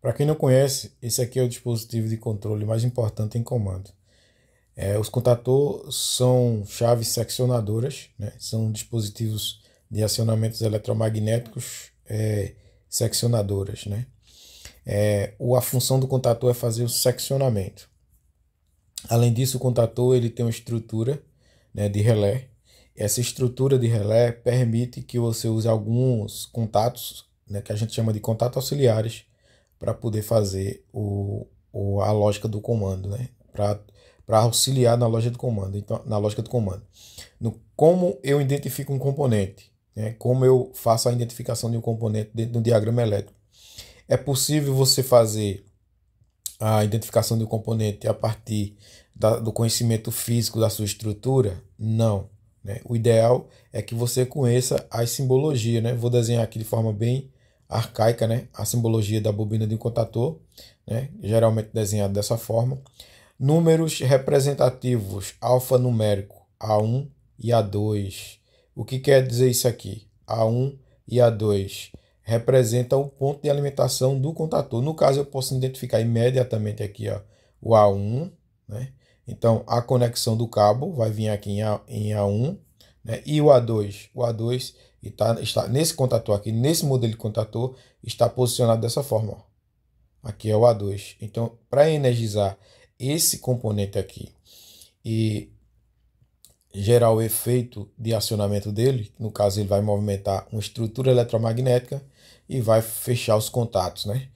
Para quem não conhece, esse aqui é o dispositivo de controle mais importante em comando. Os contatores são chaves seccionadoras, né? São dispositivos de acionamentos eletromagnéticos seccionadoras, né? A função do contator é fazer o seccionamento. Além disso, o contator ele tem uma estrutura, né, de relé. Essa estrutura de relé permite que você use alguns contatos, né, que a gente chama de contatos auxiliares, para poder fazer a lógica do comando, né? Para auxiliar na lógica do comando. Então, na lógica do comando. Como eu identifico um componente, né? Como eu faço a identificação de um componente dentro do diagrama elétrico. É possível você fazer a identificação de um componente a partir do conhecimento físico da sua estrutura? Não. Né? O ideal é que você conheça as simbologias. Né? Vou desenhar aqui de forma bem arcaica, né? A simbologia da bobina de um contator, né? Geralmente desenhado dessa forma. Números representativos alfanumérico A1 e A2. O que quer dizer isso aqui? A1 e A2 representa o ponto de alimentação do contator. No caso, eu posso identificar imediatamente aqui, ó, o A1, né? Então, a conexão do cabo vai vir aqui em A1, né? E o A2. O A2 está nesse contator aqui, nesse modelo de contator, está posicionado dessa forma, ó. Aqui é o A2. Então, para energizar esse componente aqui e gerar o efeito de acionamento dele, no caso ele vai movimentar uma estrutura eletromagnética e vai fechar os contatos, né?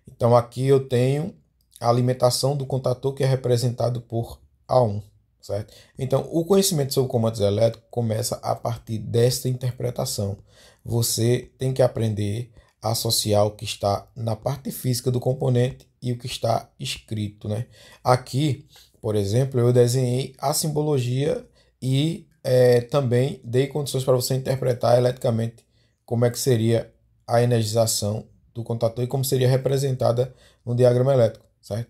Então aqui eu tenho a alimentação do contator que é representado por A1, certo? Então o conhecimento sobre comandos elétricos começa a partir desta interpretação. Você tem que aprender a associar o que está na parte física do componente e o que está escrito, né? Aqui, por exemplo, eu desenhei a simbologia e também dei condições para você interpretar eletricamente como é que seria a energização do contator e como seria representada no diagrama elétrico, certo?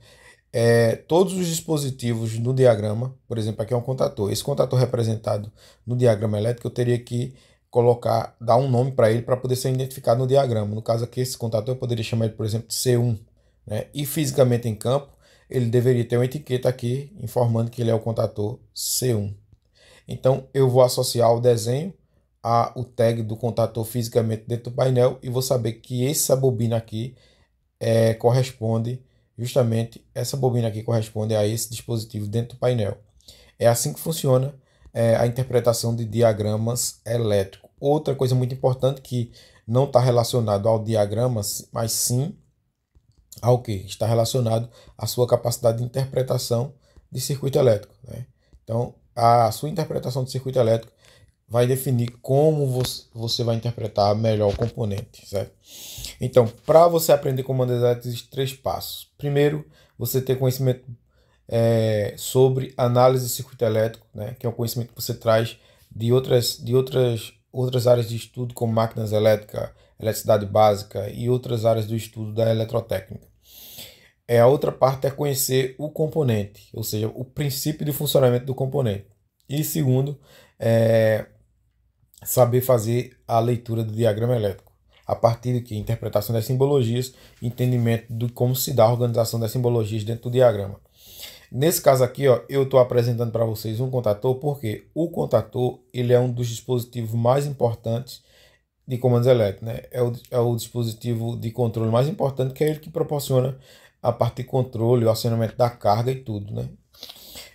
Todos os dispositivos no diagrama, por exemplo, aqui é um contator. Esse contator representado no diagrama elétrico, eu teria que dar um nome para ele para poder ser identificado no diagrama. No caso aqui, esse contator eu poderia chamar ele, por exemplo, de C1, né? E fisicamente em campo, ele deveria ter uma etiqueta aqui informando que ele é o contator C1. Então eu vou associar o desenho o tag do contator fisicamente dentro do painel e vou saber que essa bobina aqui corresponde, justamente essa bobina aqui corresponde a esse dispositivo dentro do painel. É assim que funciona a interpretação de diagramas elétricos. Outra coisa muito importante que não está relacionado ao diagrama, mas sim ao que está relacionado à sua capacidade de interpretação de circuito elétrico, né? Então, a sua interpretação de circuito elétrico vai definir como você vai interpretar melhor o componente, certo? Então, para você aprender comandos elétricos, existem 3 passos. Primeiro, você ter conhecimento sobre análise de circuito elétrico, né, que é um conhecimento que você traz de outras áreas de estudo, como máquinas elétricas, eletricidade básica e outras áreas do estudo da eletrotécnica. A outra parte é conhecer o componente, ou seja, o princípio de funcionamento do componente. E segundo, saber fazer a leitura do diagrama elétrico. A partir de que? Interpretação das simbologias, entendimento de como se dá a organização das simbologias dentro do diagrama. Nesse caso aqui, ó, eu estou apresentando para vocês um contator, porque o contator ele é um dos dispositivos mais importantes de comandos elétricos, né? É o dispositivo de controle mais importante, que é ele que proporciona a parte de controle, o acionamento da carga e tudo, né?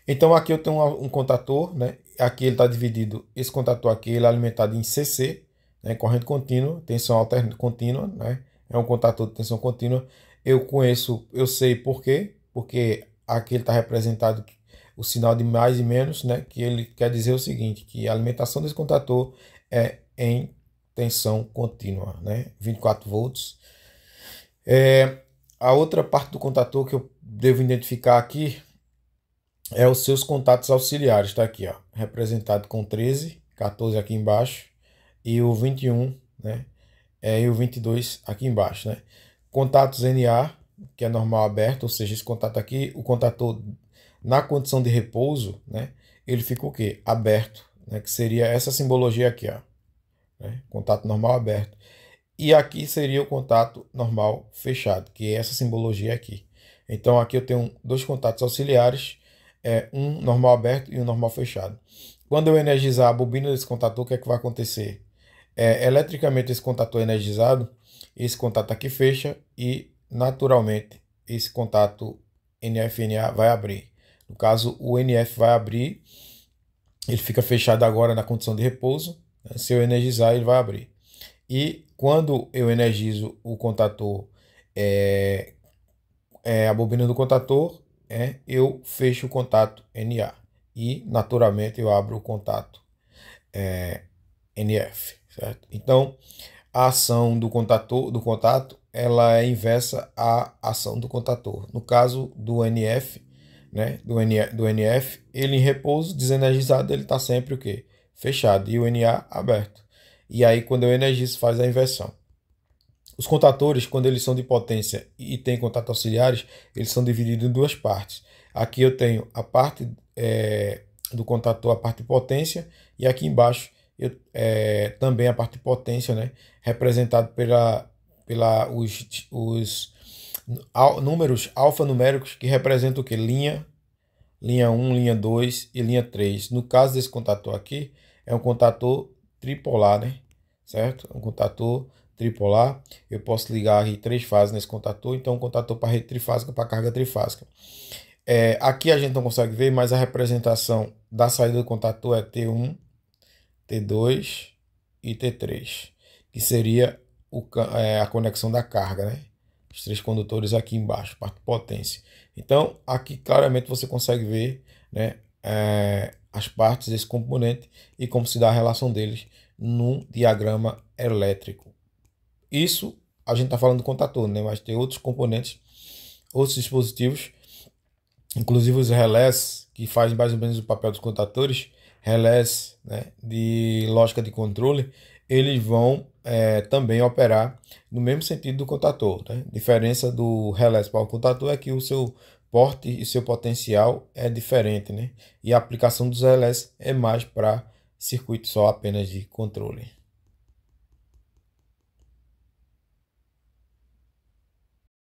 Então aqui eu tenho um contator, né? Aqui ele está dividido, esse contator aqui ele é alimentado em CC, né? Corrente contínua, tensão alterna contínua, né? É um contator de tensão contínua. Eu sei por quê, porque aqui ele está representado o sinal de mais e menos, né? Que ele quer dizer o seguinte, que a alimentação desse contator é em tensão contínua, né? 24 volts. A outra parte do contator que eu devo identificar aqui os seus contatos auxiliares, está aqui, ó, representado com 13, 14 aqui embaixo e o 21, né? E o 22 aqui embaixo, né? Contatos NA, que é normal aberto, ou seja, esse contato aqui, o contator na condição de repouso, né? Ele fica o quê? Aberto, né? Que seria essa simbologia aqui, ó, né? Contato normal aberto. E aqui seria o contato normal fechado, que é essa simbologia aqui. Então aqui eu tenho dois contatos auxiliares, um normal aberto e um normal fechado. Quando eu energizar a bobina desse contator, o que é que vai acontecer? Eletricamente esse contator energizado, esse contato aqui fecha e naturalmente esse contato NF-NA vai abrir. No caso, o NF vai abrir, ele fica fechado agora na condição de repouso, né? Se eu energizar, ele vai abrir. E quando eu energizo o contator, a bobina do contator, eu fecho o contato NA e naturalmente eu abro o contato NF, certo? Então, a ação do contato, ela é inversa à ação do contator. No caso do NF, né, do NF, ele em repouso, desenergizado, ele está sempre o quê? Fechado, e o NA aberto. E aí, quando eu energizo, faz a inversão. Os contatores, quando eles são de potência e têm contato auxiliares, eles são divididos em duas partes. Aqui eu tenho a parte do contator, a parte de potência, e aqui embaixo também a parte de potência, né, representado pela os números alfanuméricos que representam o que? Linha 1, linha 2 e linha 3. No caso desse contator aqui, é um contator tripolar, né? Certo? É um contator tripolar. Eu posso ligar aqui 3 fases nesse contator, então um contator para rede trifásica, para carga trifásica. Aqui a gente não consegue ver, mas a representação da saída do contator é T1, T2 e T3, que seria a conexão da carga, né? Os 3 condutores aqui embaixo, parte de potência. Então, aqui claramente você consegue ver, né, as partes desse componente e como se dá a relação deles num diagrama elétrico. Isso a gente está falando do contator, né? Mas tem outros componentes, outros dispositivos, inclusive os relés, que fazem mais ou menos o papel dos contatores, relés, né, de lógica de controle, eles vão também operar no mesmo sentido do contator, né? A diferença do relés para o contator é que o seu porte e seu potencial é diferente, né? E a aplicação dos relés é mais para circuito só apenas de controle.